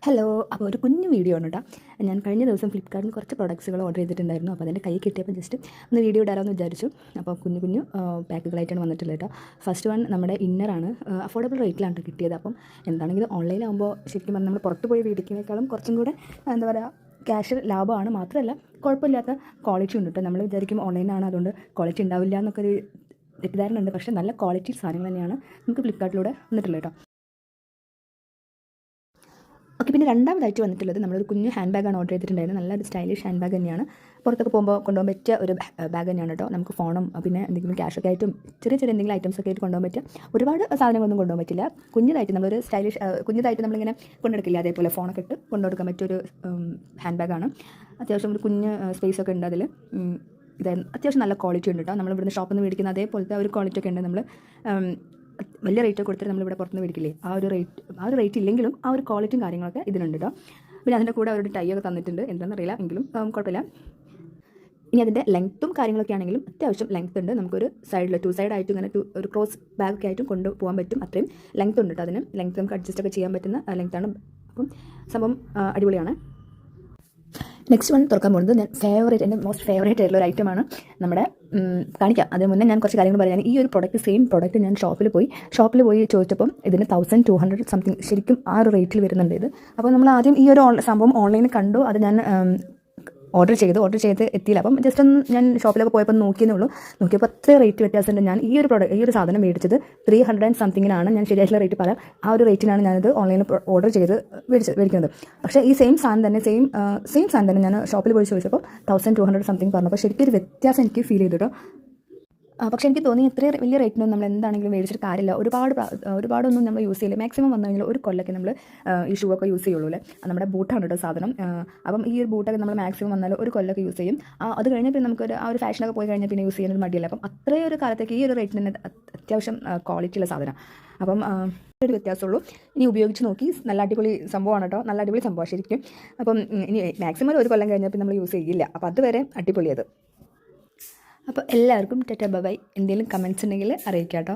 Hello. അപ്പോൾ ഒരു കുഞ്ഞു വീഡിയോ ആണ് കേട്ടോ. ഞാൻ കഴിഞ്ഞ ദിവസം ഫ്ലിപ്കാർട്ടിൽ നിന്ന് കുറച്ച് പ്രൊഡക്ട്സുകൾ ഓർഡർ ചെയ്തിട്ടുണ്ടായിരുന്നു. അപ്പോൾ അതിൻ്റെ കൈ കിട്ടിയപ്പോൾ ജസ്റ്റ് ഒന്ന് വീഡിയോ ഇടാമെന്ന് വിചാരിച്ചു. അപ്പോൾ കുഞ്ഞു കുഞ്ഞു പാക്കുകളായിട്ടാണ് വന്നിട്ടുള്ളത് കേട്ടോ. ഫസ്റ്റ് വൺ നമ്മുടെ ഇന്നറാണ്. അഫോർഡബിൾ റേറ്റിലാണ് കിട്ടിയത്. അപ്പം എന്താണെങ്കിലും ഓൺലൈനാകുമ്പോൾ ശരിക്കും പറഞ്ഞാൽ നമ്മൾ പുറത്ത് പോയി മേടിക്കുന്നതിനേക്കാളും കുറച്ചും കൂടെ എന്താ പറയുക ക്യാഷ് ലാഭമാണ്. മാത്രമല്ല കുഴപ്പമില്ലാത്ത ക്വാളിറ്റി ഉണ്ട് കേട്ടോ. നമ്മൾ വിചാരിക്കും ഓൺലൈനാണ് അതുകൊണ്ട് ക്വാളിറ്റി ഉണ്ടാവില്ല എന്നൊക്കെ ഒരു തെറ്റിദ്ധാരണ ഉണ്ട്. പക്ഷേ നല്ല ക്വാളിറ്റി സാധനങ്ങൾ തന്നെയാണ് നമുക്ക് ഫ്ലിപ്കാർട്ടിലൂടെ വന്നിട്ടുള്ളത് കേട്ടോ. ഓക്കെ, പിന്നെ രണ്ടാമതായിട്ട് വന്നിട്ടുള്ളത് നമ്മളൊരു കുഞ്ഞു ഹാൻഡ് ബാഗാണ് ഓർഡർ ചെയ്തിട്ടുണ്ടായിരുന്നത്. നല്ലൊരു സ്റ്റൈലിഷ് ഹാൻഡ് ബാഗ് തന്നെയാണ്. പുറത്തൊക്കെ പോകുമ്പോൾ കൊണ്ടുപോകാൻ പറ്റിയ ഒരു ബാഗ് തന്നെയാണ് കേട്ടോ. നമുക്ക് ഫോണും പിന്നെ എന്തെങ്കിലും ക്യാഷൊക്കെ ആയിട്ടും ചെറിയ ചെറിയ എന്തെങ്കിലും ഐറ്റംസൊക്കെ ആയിട്ട് കൊണ്ടുപോകാൻ പറ്റുക. ഒരുപാട് സാധനങ്ങളൊന്നും കൊണ്ടുപോകാൻ പറ്റില്ല. കുഞ്ഞതായിട്ട് നമ്മളൊരു സ്റ്റൈലിഷ് കുഞ്ഞതായിട്ട് നമ്മളിങ്ങനെ കൊണ്ടെടുക്കില്ല, അതേപോലെ ഫോണൊക്കെ ഇട്ട് കൊണ്ടുകൊടുക്കാൻ പറ്റിയൊരു ഹാൻഡ് ബാഗാണ്. അത്യാവശ്യം ഒരു കുഞ്ഞ് സ്പേസൊക്കെ ഉണ്ട് അതിൽ. ഇതായിരുന്നു അത്യാവശ്യം നല്ല ക്വാളിറ്റി ഉണ്ട് കേട്ടോ. നമ്മളിവിടുന്ന് ഷോപ്പിൽ നിന്ന് മേടിക്കുന്ന അതേപോലത്തെ ഒരു ക്വാളിറ്റി ഒക്കെ ഉണ്ട്. നമ്മൾ വലിയ റേറ്റ് കൊടുത്തിട്ട് നമ്മളിവിടെ പുറത്തുനിന്ന് മേടിക്കില്ലേ, ആ ഒരു റേറ്റ് ഇല്ലെങ്കിലും ആ ഒരു ക്വാളിറ്റിയും കാര്യങ്ങളൊക്കെ ഇതിനുണ്ട് കേട്ടോ. പിന്നെ അതിൻ്റെ കൂടെ അവരുടെ ടൈ ഒക്കെ തന്നിട്ടുണ്ട്. എന്താണെന്നറിയില്ല, എങ്കിലും കുഴപ്പമില്ല. ഇനി അതിൻ്റെ ലെങ്ത്തും കാര്യങ്ങളൊക്കെ ആണെങ്കിലും അത്യാവശ്യം ലെങ്ത് ഉണ്ട്. നമുക്കൊരു സൈഡിൽ 2 സൈഡായിട്ട് ഇങ്ങനെ ഒരു ക്രോസ് ബാഗൊക്കെ ആയിട്ടും കൊണ്ടുപോകാൻ പറ്റും. അത്രയും ലെങ്ത് ഉണ്ട് കേട്ടോ. അതിന് ലെങ്ത് നമുക്ക് അഡ്ജസ്റ്റ് ഒക്കെ ചെയ്യാൻ പറ്റുന്ന ലെങ്ത്താണ്. അപ്പം സംഭവം അടിപൊളിയാണ്. നെക്സ്റ്റ് വൺ തുറക്കാൻ പോകുന്നത് എൻ്റെ മോസ്റ്റ് ഫേവറേറ്റ് ആയിട്ടുള്ള ഒരു ഐറ്റമാണ്. നമ്മുടെ കാണിക്കാം. അതിന് മുന്നേ ഞാൻ കുറച്ച് കാര്യങ്ങൾ പറയാൻ. ഈ ഒരു സെയിം പ്രോഡക്റ്റ് ഞാൻ ഷോപ്പിൽ പോയി ചോദിച്ചപ്പം ഇതിന് 1200 സംതിങ് ശരിക്കും ആ ഒരു റേറ്റിൽ വരുന്നുണ്ട് ഇത്. അപ്പോൾ നമ്മൾ ആദ്യം ഈ ഒരു സംഭവം ഓൺലൈനിൽ കണ്ടു. അത് ഞാൻ ഓർഡർ ചെയ്ത് എത്തിയില്ല. അപ്പം ജസ്റ്റ് ഒന്ന് ഞാൻ ഷോപ്പിലൊക്കെ പോയപ്പോൾ നോക്കിയെന്നേ ഉള്ളൂ. നോക്കിയപ്പോൾ അത്ര റേറ്റ് വ്യത്യാസമുണ്ട്. ഞാൻ ഈ ഒരു സാധനം മേടിച്ചത് 300 സംതിങ്ങിനാണ്. ഞാൻ ശരിയായിട്ടുള്ള റേറ്റ് പറയാം. ആ ഒരു റേറ്റിനാണ് ഞാനിത് ഓൺലൈനിൽ ഓർഡർ ചെയ്ത് മേടിക്കുന്നത്. പക്ഷേ ഈ സെയിം സാധനം തന്നെ ഞാൻ ഷോപ്പിൽ പോയി ചോദിച്ചപ്പോൾ 1200 സംതിങ് പറഞ്ഞപ്പോൾ ശരിക്കും ഒരു വ്യത്യാസം എനിക്ക് ഫീൽ ചെയ്തു കേട്ടോ. പക്ഷേ എനിക്ക് തോന്നി ഇത്രയും വലിയ റേറ്റിനൊന്നും നമ്മൾ എന്താണെങ്കിലും മേടിച്ചിട്ട് കാര്യമില്ല. ഒരുപാടൊന്നും നമ്മൾ യൂസ് ചെയ്യില്ല. മാക്സിമം വന്നു കഴിഞ്ഞാൽ ഒരു കൊല്ലമൊക്കെ നമ്മൾ ഈ ഷൂ ഒക്കെ യൂസ് ചെയ്യുള്ളൂ അല്ലേ. നമ്മുടെ ബൂട്ടാണ് കേട്ടോ സാധനം. അപ്പം ഈ ഒരു ബൂട്ടൊക്കെ നമ്മൾ മാക്സിമം വന്നാൽ ഒരു കൊല്ലമൊക്കെ യൂസ് ചെയ്യും. അത് കഴിഞ്ഞാൽ പിന്നെ നമുക്ക് ആ ഒരു ഫാഷനൊക്കെ പോയി കഴിഞ്ഞാൽ പിന്നെ യൂസ് ചെയ്യുന്നത് മടിയല്ല. അപ്പം അത്രയും ഒരു കാലത്തേക്ക് ഈ ഒരു റേറ്റിന് തന്നെ അത്യാവശ്യം ക്വാളിറ്റിയുള്ള സാധനം. അപ്പം ഒരു വ്യത്യാസമുള്ളൂ. ഇനി ഉപയോഗിച്ച് നോക്കി. നല്ല അടിപൊളി സംഭവമാണ് കേട്ടോ. നല്ല അടിപൊളി സംഭവമാണ് ശരിക്കും. അപ്പം ഇനി മാക്സിമം ഒരു കൊല്ലം കഴിഞ്ഞാൽ പിന്നെ നമ്മൾ യൂസ് ചെയ്യില്ല. അപ്പോൾ അതുവരെ അടിപൊളിയത്. അപ്പോൾ എല്ലാവർക്കും ടാറ്റാ ബൈ ബൈ. എന്തെങ്കിലും കമൻറ്റ്സ് ഉണ്ടെങ്കിൽ അറിയിക്കാം കേട്ടോ.